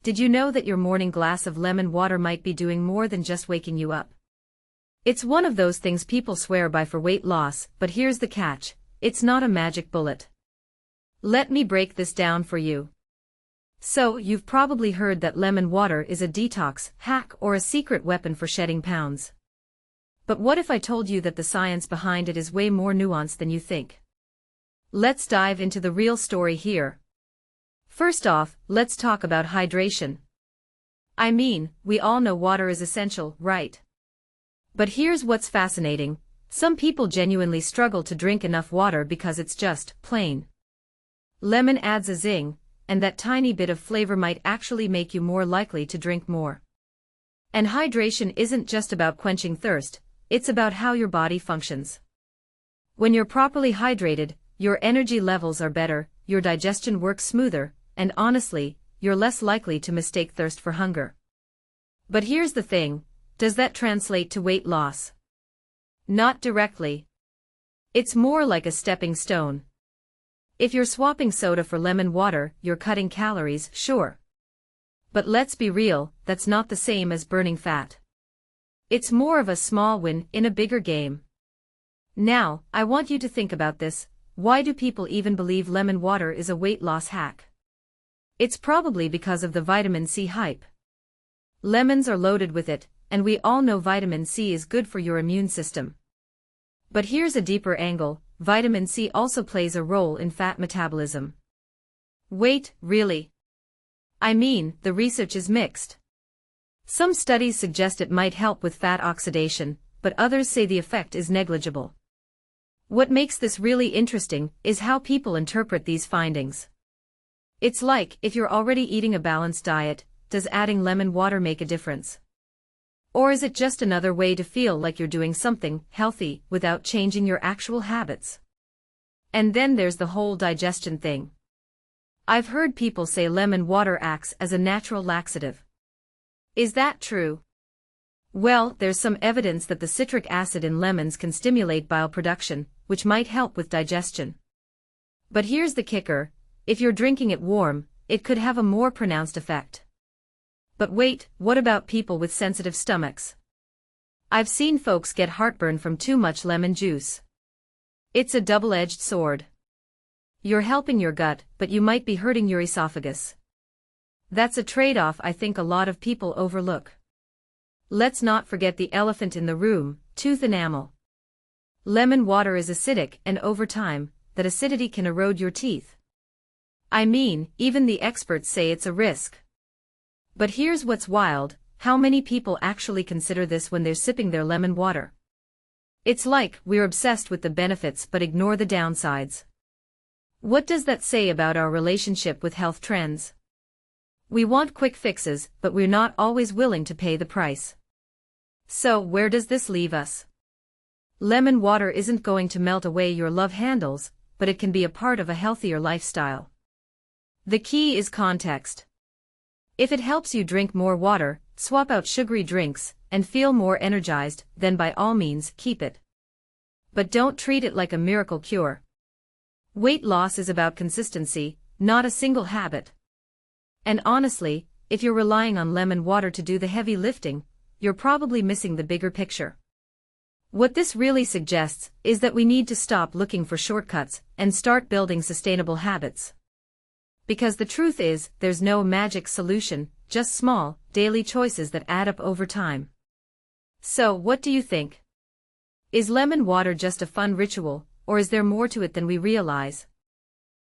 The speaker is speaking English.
Did you know that your morning glass of lemon water might be doing more than just waking you up? It's one of those things people swear by for weight loss, but here's the catch: it's not a magic bullet. Let me break this down for you. So, you've probably heard that lemon water is a detox hack or a secret weapon for shedding pounds. But what if I told you that the science behind it is way more nuanced than you think? Let's dive into the real story here. First off, let's talk about hydration. I mean, we all know water is essential, right? But here's what's fascinating: some people genuinely struggle to drink enough water because it's just plain. Lemon adds a zing, and that tiny bit of flavor might actually make you more likely to drink more. And hydration isn't just about quenching thirst, it's about how your body functions. When you're properly hydrated, your energy levels are better, your digestion works smoother, and honestly, you're less likely to mistake thirst for hunger. But here's the thing: does that translate to weight loss? Not directly. It's more like a stepping stone. If you're swapping soda for lemon water, you're cutting calories, sure. But let's be real, that's not the same as burning fat. It's more of a small win in a bigger game. Now, I want you to think about this: why do people even believe lemon water is a weight loss hack? It's probably because of the vitamin C hype. Lemons are loaded with it, and we all know vitamin C is good for your immune system. But here's a deeper angle: vitamin C also plays a role in fat metabolism. Wait, really? I mean, the research is mixed. Some studies suggest it might help with fat oxidation, but others say the effect is negligible. What makes this really interesting is how people interpret these findings. It's like, if you're already eating a balanced diet, does adding lemon water make a difference? Or is it just another way to feel like you're doing something healthy without changing your actual habits? And then there's the whole digestion thing. I've heard people say lemon water acts as a natural laxative. Is that true? Well, there's some evidence that the citric acid in lemons can stimulate bile production, which might help with digestion. But here's the kicker: if you're drinking it warm, it could have a more pronounced effect. But wait, what about people with sensitive stomachs? I've seen folks get heartburn from too much lemon juice. It's a double-edged sword. You're helping your gut, but you might be hurting your esophagus. That's a trade-off I think a lot of people overlook. Let's not forget the elephant in the room: tooth enamel. Lemon water is acidic, and over time, that acidity can erode your teeth. I mean, even the experts say it's a risk. But here's what's wild: how many people actually consider this when they're sipping their lemon water? It's like we're obsessed with the benefits but ignore the downsides. What does that say about our relationship with health trends? We want quick fixes, but we're not always willing to pay the price. So, where does this leave us? Lemon water isn't going to melt away your love handles, but it can be a part of a healthier lifestyle. The key is context. If it helps you drink more water, swap out sugary drinks, and feel more energized, then by all means, keep it. But don't treat it like a miracle cure. Weight loss is about consistency, not a single habit. And honestly, if you're relying on lemon water to do the heavy lifting, you're probably missing the bigger picture. What this really suggests is that we need to stop looking for shortcuts and start building sustainable habits. Because the truth is, there's no magic solution, just small, daily choices that add up over time. So, what do you think? Is lemon water just a fun ritual, or is there more to it than we realize?